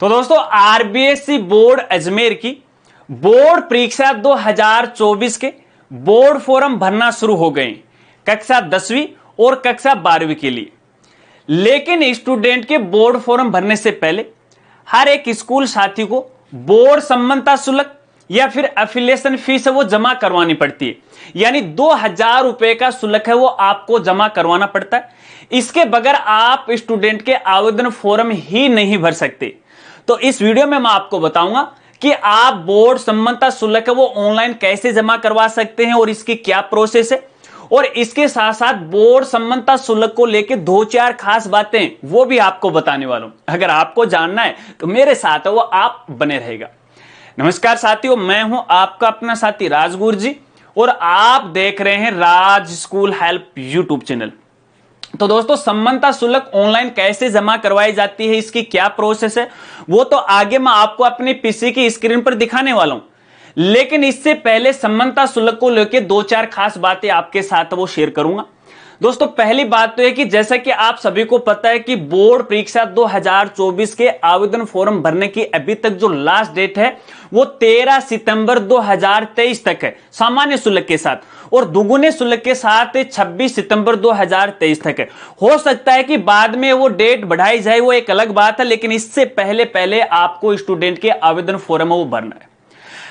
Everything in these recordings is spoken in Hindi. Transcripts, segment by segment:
तो दोस्तों आरबीएससी बोर्ड अजमेर की बोर्ड परीक्षा 2024 के बोर्ड फॉर्म भरना शुरू हो गए कक्षा 10वीं और कक्षा 12वीं के लिए। लेकिन स्टूडेंट के बोर्ड फॉर्म भरने से पहले हर एक स्कूल साथी को बोर्ड संबंधित शुल्क या फिर एफिलिएशन फीस है वो जमा करवानी पड़ती है, यानी 2000 रुपए का शुल्क है वो आपको जमा करवाना पड़ता है। इसके बगैर आप स्टूडेंट के आवेदन फॉर्म ही नहीं भर सकते। तो इस वीडियो में मैं आपको बताऊंगा कि आप बोर्ड संबंधित शुल्क है वो ऑनलाइन कैसे जमा करवा सकते हैं और इसकी क्या प्रोसेस है, और इसके साथ साथ बोर्ड संबंधित शुल्क को लेकर 2-4 खास बातें वो भी आपको बताने वाला हूं। अगर आपको जानना है तो मेरे साथ है वो आप बने रहेगा। नमस्कार साथियों, मैं हूं आपका अपना साथी राजगुरु जी और आप देख रहे हैं राज स्कूल हेल्प यूट्यूब चैनल। तो दोस्तों संबंधित शुल्क ऑनलाइन कैसे जमा करवाई जाती है, इसकी क्या प्रोसेस है, वो तो आगे मैं आपको अपने पीसी की स्क्रीन पर दिखाने वाला हूं। लेकिन इससे पहले संबंधित शुल्क को लेकर 2-4 खास बातें आपके साथ वो शेयर करूंगा। दोस्तों पहली बात तो है कि जैसा कि आप सभी को पता है कि बोर्ड परीक्षा 2024 के आवेदन फॉर्म भरने की अभी तक जो लास्ट डेट है वो 13 सितंबर 2023 तक है सामान्य शुल्क के साथ, और दुगुने शुल्क के साथ 26 सितंबर 2023 तक है। हो सकता है कि बाद में वो डेट बढ़ाई जाए, वो एक अलग बात है, लेकिन इससे पहले आपको स्टूडेंट के आवेदन फॉर्म वो भरना है।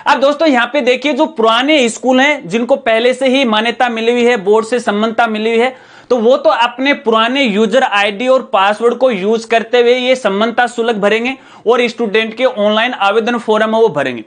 अब दोस्तों यहां पे देखिए, जो पुराने स्कूल हैं जिनको पहले से ही मान्यता मिली हुई है, बोर्ड से संबद्धता मिली हुई है, तो वो तो अपने पुराने यूजर आईडी और पासवर्ड को यूज करते हुए ये संबद्धता शुल्क भरेंगे और स्टूडेंट के ऑनलाइन आवेदन फॉर्म वो भरेंगे।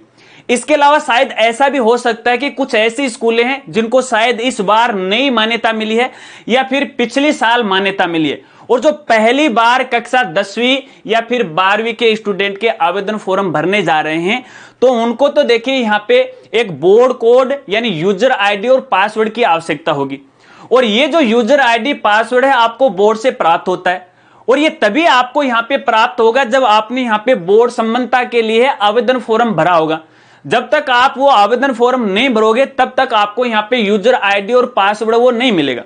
इसके अलावा शायद ऐसा भी हो सकता है कि कुछ ऐसी स्कूलें हैं जिनको शायद इस बार नई मान्यता मिली है या फिर पिछले साल मान्यता मिली है, और जो पहली बार कक्षा 10वीं या फिर 12वीं के स्टूडेंट के आवेदन फॉर्म भरने जा रहे हैं, तो उनको तो देखिए यहां पे एक बोर्ड कोड यानी यूजर आईडी और पासवर्ड की आवश्यकता होगी। और ये जो यूजर आईडी पासवर्ड है आपको बोर्ड से प्राप्त होता है, और ये तभी आपको यहां पे प्राप्त होगा जब आपने यहां पे बोर्ड संबद्धता के लिए आवेदन फॉर्म भरा होगा। जब तक आप वो आवेदन फॉर्म नहीं भरोगे तब तक आपको यहां पे यूजर आईडी और पासवर्ड वो नहीं मिलेगा।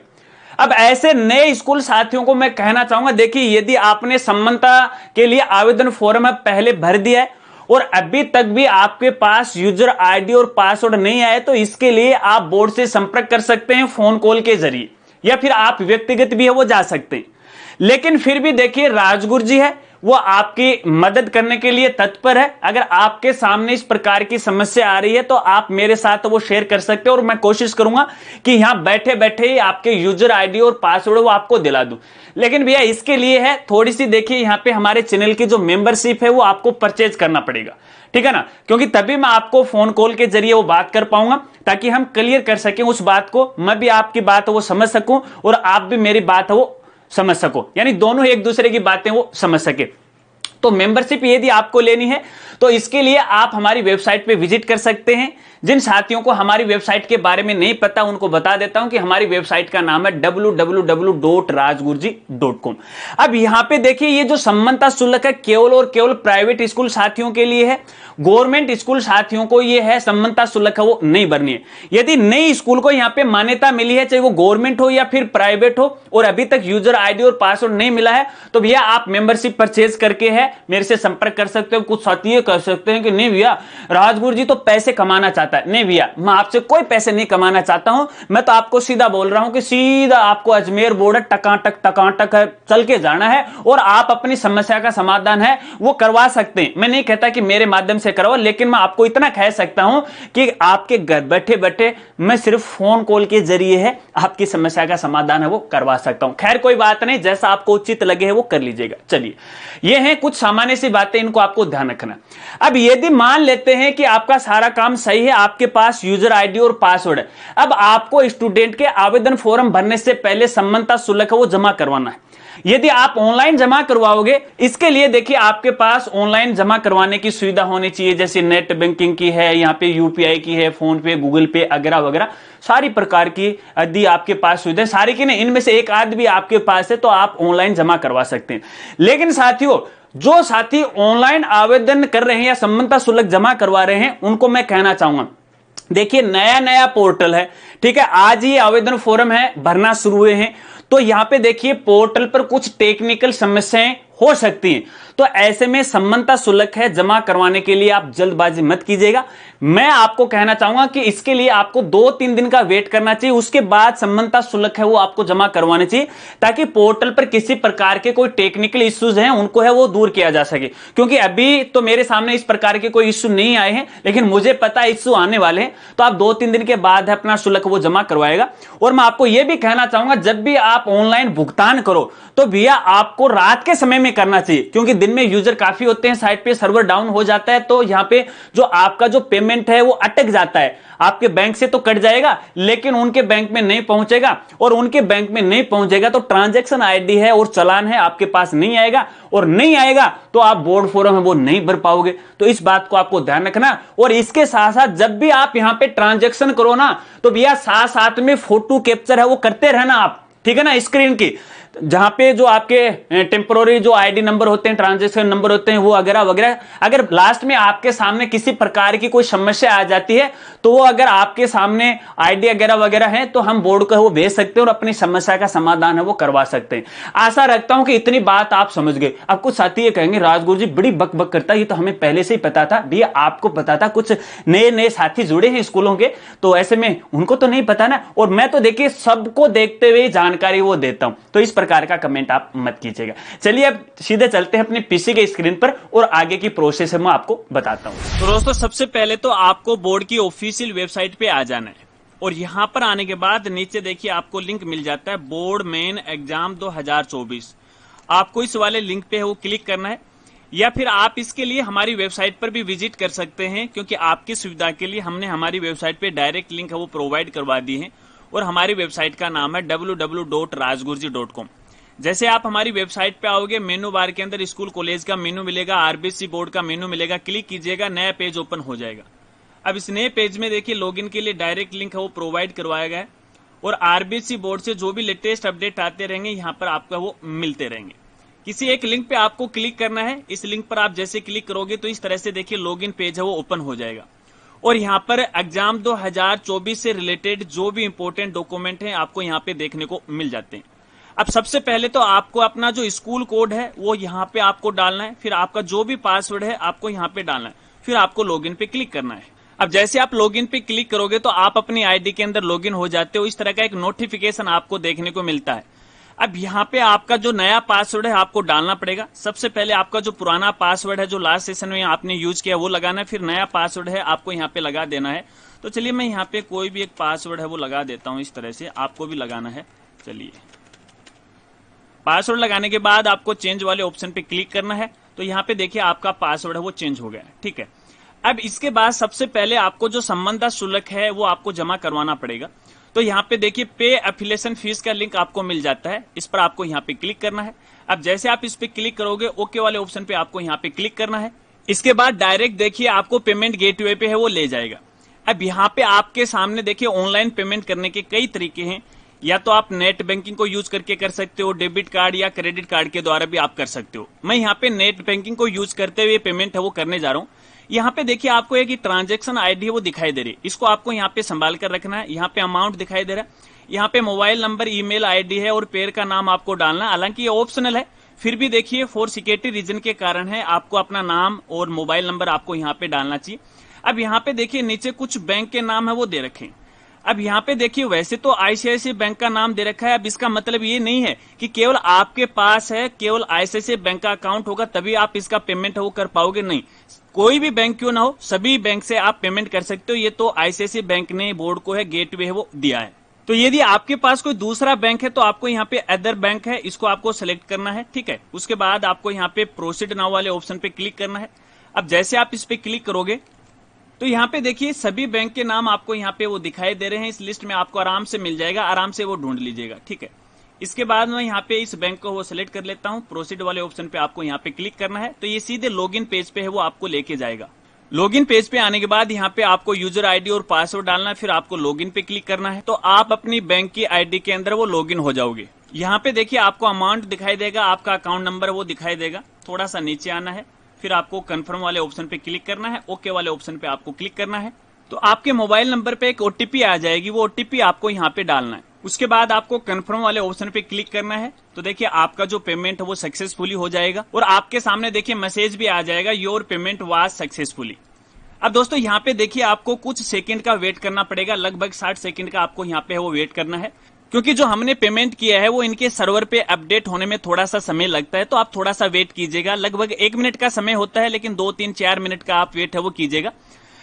अब ऐसे नए स्कूल साथियों को मैं कहना चाहूंगा, देखिए यदि आपने संबद्धता के लिए आवेदन फॉर्म पहले भर दिया है और अभी तक भी आपके पास यूजर आईडी और पासवर्ड नहीं आए, तो इसके लिए आप बोर्ड से संपर्क कर सकते हैं फोन कॉल के जरिए, या फिर आप व्यक्तिगत भी है वो जा सकते हैं। लेकिन फिर भी देखिए राजगुरु जी है वो आपकी मदद करने के लिए तत्पर है। अगर आपके सामने इस प्रकार की समस्या आ रही है तो आप मेरे साथ वो शेयर कर सकते हैं, और मैं कोशिश करूंगा कि यहां बैठे बैठे ही आपके यूजर आईडी और पासवर्ड वो आपको दिला दूं। लेकिन भैया इसके लिए है थोड़ी सी, देखिए यहां पे हमारे चैनल की जो मेंबरशिप है वो आपको परचेज करना पड़ेगा, ठीक है ना, क्योंकि तभी मैं आपको फोन कॉल के जरिए वो बात कर पाऊंगा, ताकि हम क्लियर कर सकें उस बात को, मैं भी आपकी बात वो समझ सकूं और आप भी मेरी बात वो समझ सको, यानी दोनों एक दूसरे की बातें वो समझ सके। तो मेंबरशिप यदि आपको लेनी है तो इसके लिए आप हमारी वेबसाइट पे विजिट कर सकते हैं। जिन साथियों को हमारी वेबसाइट के बारे में नहीं पता उनको बता देता हूं कि हमारी वेबसाइट का नाम है www.rajguruji.com। अब यहां पे देखिए ये जो संबद्धता शुल्क है केवल और केवल प्राइवेट स्कूल साथियों के लिए है। गवर्नमेंट स्कूल साथियों को ये है संबद्धता शुल्क है वो नहीं भरनी है। यदि नई स्कूल को यहां पे मान्यता मिली है, चाहे वो गवर्नमेंट हो या फिर प्राइवेट हो, और अभी तक यूजर आईडी और पासवर्ड नहीं मिला है, तो भैया आप मेंबरशिप परचेज करके है मेरे से संपर्क कर सकते हो। कुछ साथी कह सकते हैं कि नहीं भैया राजगुरु जी तो पैसे कमाना चाहता है। नहीं भैया, मैं आपसे कोई पैसे नहीं कमाना चाहता हूं, मैं तो आपको सीधा बोल रहा हूं कि सीधा आपको अजमेर बोर्ड टकाटक है चल के जाना है और आप अपनी समस्या का समाधान है वो करवा सकते हैं। मैं नहीं कहता कि मेरे माध्यम से करवाओ, लेकिन मैं आपको इतना कह सकता हूं कि आपके घर बैठे बैठे मैं सिर्फ फोन कॉल के जरिए है आपकी समस्या का समाधान है वो करवा सकता हूं। खैर कोई बात नहीं, जैसा आपको उचित लगे है वो कर लीजिएगा। चलिए ये हैं कुछ सामान्य सी बातें, इनको आपको ध्यान रखना। अब यदि मान लेते हैं कि आपका सारा काम सही है, आपके पास यूजर आईडी और पासवर्ड है, अब आपको स्टूडेंट के आवेदन फॉर्म भरने से पहले संबद्धता शुल्क वो जमा करवाना है। यदि आप ऑनलाइन जमा करवाओगे, इसके लिए देखिए आपके पास ऑनलाइन जमा करवाने की सुविधा होनी चाहिए, जैसे नेट बैंकिंग की है, यहाँ पे यूपीआई की है, फोन पे, गूगल पे वगैरह वगैरह सारी प्रकार की यदि आपके पास सुविधा सारी की नहीं, इनमें से एक आध भी आपके पास है तो आप ऑनलाइन जमा करवा सकते हैं। लेकिन साथियों जो साथी ऑनलाइन आवेदन कर रहे हैं या संबद्धता शुल्क जमा करवा रहे हैं उनको मैं कहना चाहूंगा, देखिए नया पोर्टल है, ठीक है, आज ही आवेदन फॉर्म है भरना शुरू हुए हैं, तो यहां पे देखिए पोर्टल पर कुछ टेक्निकल समस्याएं हो सकती हैं, तो तो ऐसे में संबंधता शुल्क है, जमा करवाने के लिए आप जल्दबाजी मत कीजिएगा। मैं आपको कहना चाहूंगा कि इसके लिए आपको 2-3 दिन का वेट करना चाहिए, उसके बाद संबंधता शुल्क है वो आपको जमा करवाने चाहिए, ताकि पोर्टल पर किसी प्रकार के कोई टेक्निकल इश्यूज हैं उनको है वो दूर किया जा सके। क्योंकि अभी तो मेरे सामने इस प्रकार के कोई इश्यू नहीं आए हैं, लेकिन मुझे पता है इश्यू आने वाले हैं। तो आप 2-3 दिन के बाद है अपना शुल्क वो जमा करवाएगा। और मैं आपको यह भी कहना चाहूंगा, जब भी आप ऑनलाइन भुगतान करो तो भैया आपको रात के समय में करना चाहिए, क्योंकि दिन में यूजर काफी होते हैं, साइट पे सर्वर डाउन हो जाता है, तो यहां पे जो आपका जो पेमेंट है वो अटक जाता है। आपके बैंक से तो कट जाएगा लेकिन उनके बैंक में नहीं पहुंचेगा, और उनके बैंक में नहीं पहुंचेगा तो ट्रांजैक्शन आईडी है और चालान है आपके पास नहीं आएगा, और नहीं आएगा तो आप बोर्ड फॉर्म है वो नहीं भर पाओगे। तो इस बात को आपको ध्यान रखना। और इसके साथ साथ जब भी आप यहां पे ट्रांजैक्शन करो ना, तो भैया साथ साथ में फोटो कैप्चर है वो करते रहना आप, ठीक है ना, स्क्रीन की, जहां पे जो आपके टेम्पोररी जो आईडी नंबर होते हैं, ट्रांजैक्शन नंबर होते हैं वो वगैरह वगैरह, अगर लास्ट में आपके सामने किसी प्रकार की कोई समस्या आ जाती है तो वो अगर आपके सामने आईडी वगैरह वगैरह है तो हम बोर्ड को वो भेज सकते हैं और अपनी समस्या का समाधान है वो करवा सकते हैं। आशा रखता हूं कि इतनी बात आप समझ गए। अब कुछ साथी ये कहेंगे राजगुरु जी बड़ी बक बक करता है, ये तो हमें पहले से ही पता था। भैया आपको पता था, कुछ नए नए साथी जुड़े हैं स्कूलों के, तो ऐसे में उनको तो नहीं पता ना। और मैं तो देखिए सबको देखते हुए जानकारी वो देता हूं, तो इस प्रकार का कमेंट आप मत कीजिएगा। चलिए अब सीधे चलते हैं अपने पीसी के स्क्रीन पर और आगे की प्रोसेस है मैं आपको बताता हूं। तो दोस्तों सबसे पहले तो आपको बोर्ड की ऑफिशियल वेबसाइट पे आ जाना है, और यहां पर आने के बाद नीचे देखिए आपको लिंक मिल जाता है बोर्ड मेन एग्जाम 2024। आपको इस वाले लिंक पे है वो क्लिक करना है, या फिर आप इसके लिए हमारी वेबसाइट पर भी विजिट कर सकते हैं, क्योंकि आपकी सुविधा के लिए हमने हमारी वेबसाइट पे डायरेक्ट लिंक है वो प्रोवाइड करवा दी है। और हमारी वेबसाइट का नाम है www.rajgurji.com। जैसे आप हमारी वेबसाइट पे आओगे, मेनू बार के अंदर स्कूल कॉलेज का मेनू मिलेगा, आरबीसी बोर्ड का मेनू मिलेगा, क्लिक कीजिएगा, नया पेज ओपन हो जाएगा। अब इस नए पेज में देखिए लॉगिन के लिए डायरेक्ट लिंक है वो प्रोवाइड करवाया गया है, और आरबीसी बोर्ड से जो भी लेटेस्ट अपडेट आते रहेंगे यहाँ पर आपको वो मिलते रहेंगे। किसी एक लिंक पे आपको क्लिक करना है, इस लिंक पर आप जैसे क्लिक करोगे तो इस तरह से देखिए लॉगिन पेज है वो ओपन हो जाएगा, और यहाँ पर एग्जाम 2024 से रिलेटेड जो भी इंपॉर्टेंट डॉक्यूमेंट हैं आपको यहाँ पे देखने को मिल जाते हैं। अब सबसे पहले तो आपको अपना जो स्कूल कोड है वो यहाँ पे आपको डालना है, फिर आपका जो भी पासवर्ड है आपको यहाँ पे डालना है, फिर आपको लॉगिन पे क्लिक करना है। अब जैसे आप लॉगिन पे क्लिक करोगे तो आप अपनी आईडी के अंदर लॉगिन हो जाते हो, इस तरह का एक नोटिफिकेशन आपको देखने को मिलता है। अब यहाँ पे आपका जो नया पासवर्ड है आपको डालना पड़ेगा। सबसे पहले आपका जो पुराना पासवर्ड है जो लास्ट सेशन में आपने यूज किया वो लगाना है, फिर नया पासवर्ड है आपको यहाँ पे लगा देना है। तो चलिए मैं यहाँ पे कोई भी एक पासवर्ड है वो लगा देता हूँ, इस तरह से आपको भी लगाना है। चलिए पासवर्ड लगाने के बाद आपको चेंज वाले ऑप्शन पे क्लिक करना है, तो यहाँ पे देखिए आपका पासवर्ड है वो चेंज हो गया है, ठीक है। अब इसके बाद सबसे पहले आपको जो संबंधता शुल्क है वो आपको जमा करवाना पड़ेगा। तो यहाँ पे देखिए पे एफिलिएशन फीस का लिंक आपको मिल जाता है, इस पर आपको यहाँ पे क्लिक करना है। अब जैसे आप इस पे क्लिक करोगे ओके वाले ऑप्शन पे आपको यहाँ पे क्लिक करना है। इसके बाद डायरेक्ट देखिए आपको पेमेंट गेटवे पे है वो ले जाएगा। अब यहाँ पे आपके सामने देखिए ऑनलाइन पेमेंट करने के कई तरीके हैं, या तो आप नेट बैंकिंग को यूज करके कर सकते हो, डेबिट कार्ड या क्रेडिट कार्ड के द्वारा भी आप कर सकते हो। मैं यहाँ पे नेट बैंकिंग को यूज करते हुए पेमेंट है वो करने जा रहा हूँ। यहाँ पे देखिए आपको एक ट्रांजैक्शन आईडी है वो दिखाई दे रही है, इसको आपको यहाँ पे संभाल कर रखना है। यहाँ पे अमाउंट दिखाई दे रहा है, यहाँ पे मोबाइल नंबर, ईमेल आईडी है और पेयर का नाम आपको डालना। हालांकि ये ऑप्शनल है, फिर भी देखिए फॉर सिक्योरिटी रीजन के कारण है आपको अपना नाम और मोबाइल नंबर आपको यहाँ पे डालना चाहिए। अब यहाँ पे देखिए नीचे कुछ बैंक के नाम है वो दे रखे हैं। अब यहाँ पे देखिए वैसे तो आईसीआईसीआई बैंक का नाम दे रखा है। अब इसका मतलब ये नहीं है कि केवल आपके पास है केवल आईसीआईसीआई बैंक का अकाउंट होगा तभी आप इसका पेमेंट है वो कर पाओगे, नहीं। कोई भी बैंक क्यों ना हो, सभी बैंक से आप पेमेंट कर सकते हो। ये तो आईसीआईसीआई बैंक ने बोर्ड को है गेटवे है वो दिया है। तो यदि आपके पास कोई दूसरा बैंक है तो आपको यहाँ पे अदर बैंक है, इसको आपको सिलेक्ट करना है, ठीक है। उसके बाद आपको यहाँ पे प्रोसीड नाउ वाले ऑप्शन पे क्लिक करना है। अब जैसे आप इस पे क्लिक करोगे तो यहाँ पे देखिए सभी बैंक के नाम आपको यहाँ पे वो दिखाई दे रहे हैं। इस लिस्ट में आपको आराम से मिल जाएगा, आराम से वो ढूंढ लीजिएगा, ठीक है। इसके बाद मैं यहाँ पे इस बैंक को वो सिलेक्ट कर लेता हूँ। प्रोसीड वाले ऑप्शन पे आपको यहाँ पे क्लिक करना है, तो ये सीधे लॉगिन पेज पे है वो आपको लेके जाएगा। लॉगिन पेज पे आने के बाद यहाँ पे आपको यूजर आईडी और पासवर्ड डालना है, फिर आपको लॉगिन पे क्लिक करना है, तो आप अपनी बैंक की आईडी के अंदर वो लॉगिन हो जाओगे। यहाँ पे देखिए आपको अमाउंट दिखाई देगा, आपका अकाउंट नंबर वो दिखाई देगा। थोड़ा सा नीचे आना है, फिर आपको कंफर्म वाले ऑप्शन पे क्लिक करना है, ओके वाले ऑप्शन पे आपको क्लिक करना है। तो आपके मोबाइल नंबर पे एक ओटीपी आ जाएगी, वो ओटीपी आपको यहाँ पे डालना है। उसके बाद आपको कंफर्म वाले ऑप्शन पे क्लिक करना है। तो देखिए आपका जो पेमेंट है वो सक्सेसफुली हो जाएगा और आपके सामने देखिए मैसेज भी आ जाएगा, योर पेमेंट वाज सक्सेसफुली। अब दोस्तों यहाँ पे देखिए आपको कुछ सेकंड का वेट करना पड़ेगा, लगभग 60 सेकंड का आपको यहाँ पे वो वेट करना है, क्योंकि जो हमने पेमेंट किया है वो इनके सर्वर पे अपडेट होने में थोड़ा सा समय लगता है। तो आप थोड़ा सा वेट कीजिएगा, लगभग 1 मिनट का समय होता है, लेकिन 2, 3, 4 मिनट का आप वेट है वो कीजिएगा।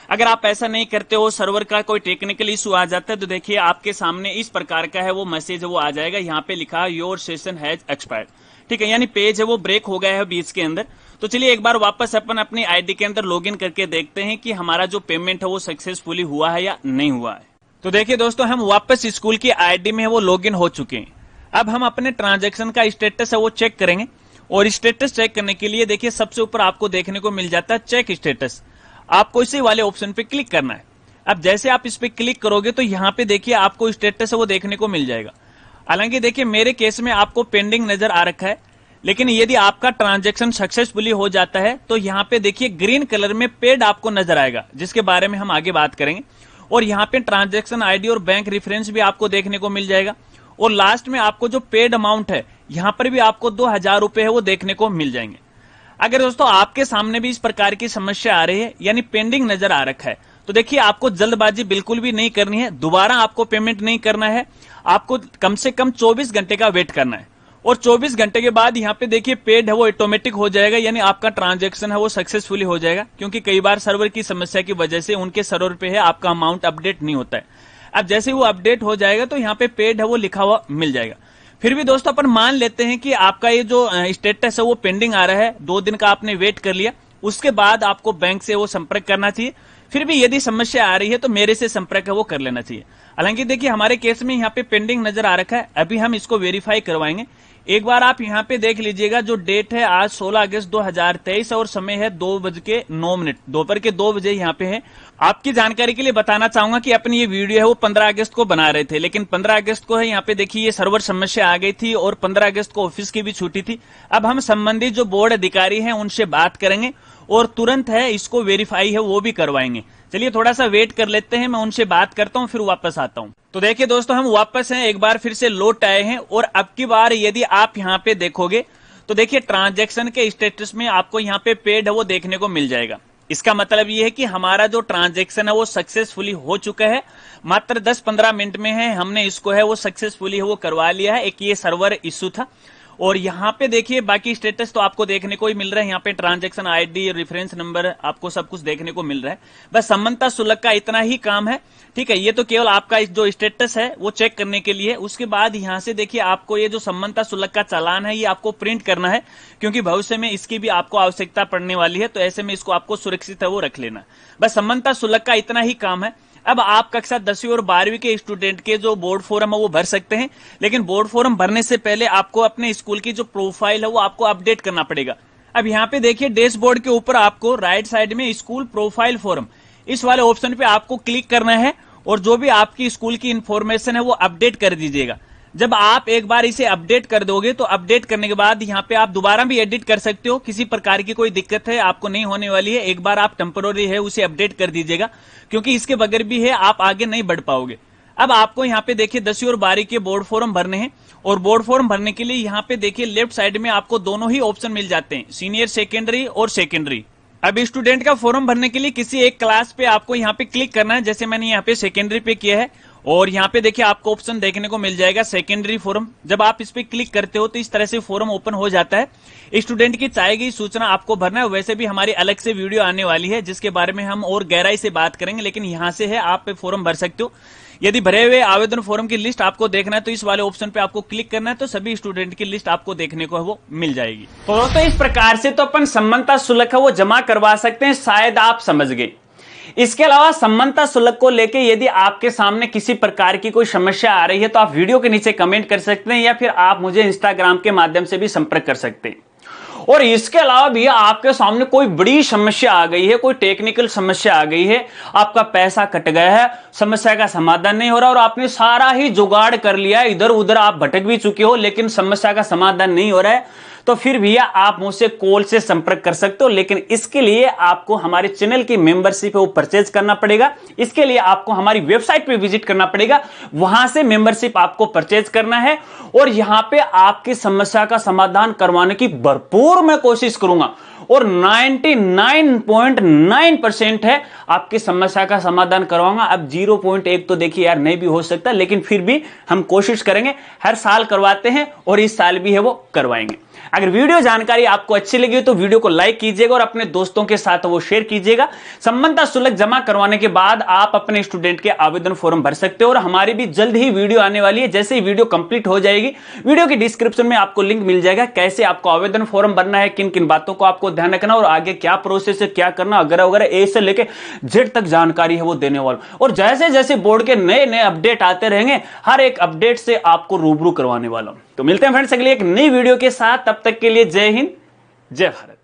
अगर आप ऐसा नहीं करते हो, सर्वर का कोई टेक्निकल इशू आ जाता है, तो देखिए आपके सामने इस प्रकार का है वो मैसेज वो आ जाएगा। यहाँ पे लिखा है योर सेशन हैज एक्सपायर्ड, ठीक है, यानी पेज है वो ब्रेक हो गया है बीच के अंदर। तो चलिए एक बार वापस अपन अपनी आईडी के अंदर लॉगिन करके देखते हैं कि हमारा जो पेमेंट है वो सक्सेसफुली हुआ है या नहीं हुआ है। तो देखिए दोस्तों, हम वापस स्कूल की आईडी में है वो लॉगिन हो चुके हैं। अब हम अपने ट्रांजैक्शन का स्टेटस है वो चेक करेंगे, और स्टेटस चेक करने के लिए देखिए सबसे ऊपर आपको देखने को मिल जाता है चेक स्टेटस। आपको इसी वाले ऑप्शन पे क्लिक करना है। अब जैसे आप इस पे क्लिक करोगे तो यहाँ पे देखिए आपको स्टेटस है वो देखने को मिल जाएगा। हालांकि देखिए मेरे केस में आपको पेंडिंग नजर आ रखा है, लेकिन यदि आपका ट्रांजैक्शन सक्सेसफुली हो जाता है तो यहाँ पे देखिए ग्रीन कलर में पेड आपको नजर आएगा, जिसके बारे में हम आगे बात करेंगे। और यहाँ पे ट्रांजैक्शन आईडी और बैंक रेफरेंस भी आपको देखने को मिल जाएगा। और लास्ट में आपको जो पेड अमाउंट है यहाँ पर भी आपको 2000 रुपए है वो देखने को मिल जाएंगे। अगर दोस्तों आपके सामने भी इस प्रकार की समस्या आ रही है, यानी पेंडिंग नजर आ रखा है, तो देखिए आपको जल्दबाजी बिल्कुल भी नहीं करनी है, दोबारा आपको पेमेंट नहीं करना है। आपको कम से कम 24 घंटे का वेट करना है, और 24 घंटे के बाद यहाँ पे देखिए पेड है वो ऑटोमेटिक हो जाएगा, यानी आपका ट्रांजैक्शन है वो सक्सेसफुली हो जाएगा। क्योंकि कई बार सर्वर की समस्या की वजह से उनके सर्वर पे है आपका अमाउंट अपडेट नहीं होता है। अब जैसे वो अपडेट हो जाएगा तो यहाँ पे पेड है वो लिखा हुआ मिल जाएगा। फिर भी दोस्तों अपन मान लेते हैं कि आपका ये जो स्टेटस है वो पेंडिंग आ रहा है, 2 दिन का आपने वेट कर लिया, उसके बाद आपको बैंक से वो संपर्क करना चाहिए। फिर भी यदि समस्या आ रही है तो मेरे से संपर्क है वो कर लेना चाहिए। हालांकि देखिए हमारे केस में यहाँ पे पेंडिंग नजर आ रखा है, अभी हम इसको वेरीफाई करवाएंगे। एक बार आप यहाँ पे देख लीजिएगा, जो डेट है आज 16 अगस्त 2023 और समय है 2:09, दोपहर के 2 बजे यहाँ पे है। आपकी जानकारी के लिए बताना चाहूंगा कि अपनी ये वीडियो है वो 15 अगस्त को बना रहे थे, लेकिन 15 अगस्त को है यहाँ पे देखिए ये सर्वर समस्या आ गई थी और 15 अगस्त को ऑफिस की भी छुट्टी थी। अब हम संबंधित जो बोर्ड अधिकारी हैं उनसे बात करेंगे और तुरंत है इसको वेरीफाई है वो भी करवाएंगे। चलिए थोड़ा सा वेट कर लेते हैं, मैं उनसे बात करता हूँ फिर वापस आता हूँ। तो देखिए दोस्तों, हम वापस हैं, एक बार फिर से लौट आए हैं। और अब की बार यदि आप यहाँ पे देखोगे तो देखिए ट्रांजैक्शन के स्टेटस में आपको यहाँ पे पेड है वो देखने को मिल जाएगा। इसका मतलब ये है कि हमारा जो ट्रांजैक्शन है वो सक्सेसफुली हो चुका है। मात्र 10-15 मिनट में है हमने इसको है वो सक्सेसफुली है वो करवा लिया है। एक ये सर्वर इश्यू था। और यहाँ पे देखिए बाकी स्टेटस तो आपको देखने को ही मिल रहा है। यहाँ पे ट्रांजैक्शन आईडी, रेफरेंस नंबर, आपको सब कुछ देखने को मिल रहा है। बस समन्ता शुल्क का इतना ही काम है, ठीक है। ये तो केवल आपका जो स्टेटस है वो चेक करने के लिए। उसके बाद यहाँ से देखिए आपको ये जो समन्ता शुल्क का चालान है ये आपको प्रिंट करना है, क्योंकि भविष्य में इसकी भी आपको आवश्यकता पड़ने वाली है। तो ऐसे में इसको आपको सुरक्षित है वो रख लेना। बस समन्ता शुल्क का इतना ही काम है। अब आप कक्षा 10वीं और 12वीं के स्टूडेंट के जो बोर्ड फॉर्म है वो भर सकते हैं, लेकिन बोर्ड फॉर्म भरने से पहले आपको अपने स्कूल की जो प्रोफाइल है वो आपको अपडेट करना पड़ेगा। अब यहाँ पे देखिए डैशबोर्ड के ऊपर आपको राइट साइड में स्कूल प्रोफाइल फॉर्म, इस वाले ऑप्शन पे आपको क्लिक करना है और जो भी आपकी स्कूल की इंफॉर्मेशन है वो अपडेट कर दीजिएगा। जब आप एक बार इसे अपडेट कर दोगे तो अपडेट करने के बाद यहाँ पे आप दोबारा भी एडिट कर सकते हो। किसी प्रकार की कोई दिक्कत है आपको नहीं होने वाली है। एक बार आप टेम्पररी है उसे अपडेट कर दीजिएगा, क्योंकि इसके बगैर भी है आप आगे नहीं बढ़ पाओगे। अब आपको यहाँ पे देखिए 10वीं और 12वीं के बोर्ड फॉर्म भरने हैं, और बोर्ड फॉर्म भरने के लिए यहाँ पे देखिए लेफ्ट साइड में आपको दोनों ही ऑप्शन मिल जाते हैं, सीनियर सेकेंडरी और सेकेंडरी। अब स्टूडेंट का फॉर्म भरने के लिए किसी एक क्लास पे आपको यहाँ पे क्लिक करना है। जैसे मैंने यहाँ पे सेकेंडरी पे किया है, और यहाँ पे देखिए आपको ऑप्शन देखने को मिल जाएगा सेकेंडरी फॉर्म। जब आप इस पे क्लिक करते हो तो इस तरह से फॉर्म ओपन हो जाता है। स्टूडेंट की चाहे गई सूचना आपको भरना है। वैसे भी हमारी अलग से वीडियो आने वाली है जिसके बारे में हम और गहराई से बात करेंगे, लेकिन यहाँ से है आप फॉर्म भर सकते हो। यदि भरे हुए आवेदन फॉर्म की लिस्ट आपको देखना है तो इस वाले ऑप्शन पे आपको क्लिक करना है, तो सभी स्टूडेंट की लिस्ट आपको देखने को वो मिल जाएगी। तो दोस्तों इस प्रकार से तो अपन समन्ता शुल्क है वो जमा करवा सकते हैं, शायद आप समझ गए। इसके अलावा समन्ता शुल्क को लेके यदि आपके सामने किसी प्रकार की कोई समस्या आ रही है तो आप वीडियो के नीचे कमेंट कर सकते हैं, या फिर आप मुझे इंस्टाग्राम के माध्यम से भी संपर्क कर सकते हैं। और इसके अलावा भी आपके सामने कोई बड़ी समस्या आ गई है, कोई टेक्निकल समस्या आ गई है, आपका पैसा कट गया है, समस्या का समाधान नहीं हो रहा और आपने सारा ही जुगाड़ कर लिया है, इधर उधर आप भटक भी चुके हो लेकिन समस्या का समाधान नहीं हो रहा है, तो फिर भैया आप मुझसे कॉल से संपर्क कर सकते हो, लेकिन इसके लिए आपको हमारे चैनल की मेंबरशिप है वो परचेज करना पड़ेगा। इसके लिए आपको हमारी वेबसाइट पे विजिट करना पड़ेगा, वहां से मेंबरशिप आपको परचेज करना है और यहां पे आपकी समस्या का समाधान करवाने की भरपूर मैं कोशिश करूंगा और 99.9% है आपकी समस्या का समाधान करवाऊंगा। अब 0.1 तो देखिए यार नहीं भी हो सकता, लेकिन फिर भी हम कोशिश करेंगे। हर साल करवाते हैं और इस साल भी है वो करवाएंगे। अगर वीडियो जानकारी आपको अच्छी लगी तो वीडियो को लाइक कीजिएगा और अपने दोस्तों के साथ वो शेयर कीजिएगा। संबंधित शुल्क जमा करवाने के बाद आप अपने स्टूडेंट के आवेदन फॉर्म भर सकते हो और हमारी भी जल्द ही वीडियो आने वाली है। जैसे ही वीडियो कंप्लीट हो जाएगी, वीडियो की डिस्क्रिप्शन में आपको लिंक मिल जाएगा कैसे आपको आवेदन फॉर्म भरना है, किन किन बातों को आपको ध्यान रखना और आगे क्या प्रोसेस है, क्या करना वगैरह वगैरह, ए से लेके जेड तक जानकारी है वो देने वाला। और जैसे जैसे बोर्ड के नए नए अपडेट आते रहेंगे, हर एक अपडेट से आपको रूबरू करवाने वाला हूं। तो मिलते हैं फ्रेंड्स अगली एक नई वीडियो के साथ, तब तक के लिए जय हिंद जय भारत।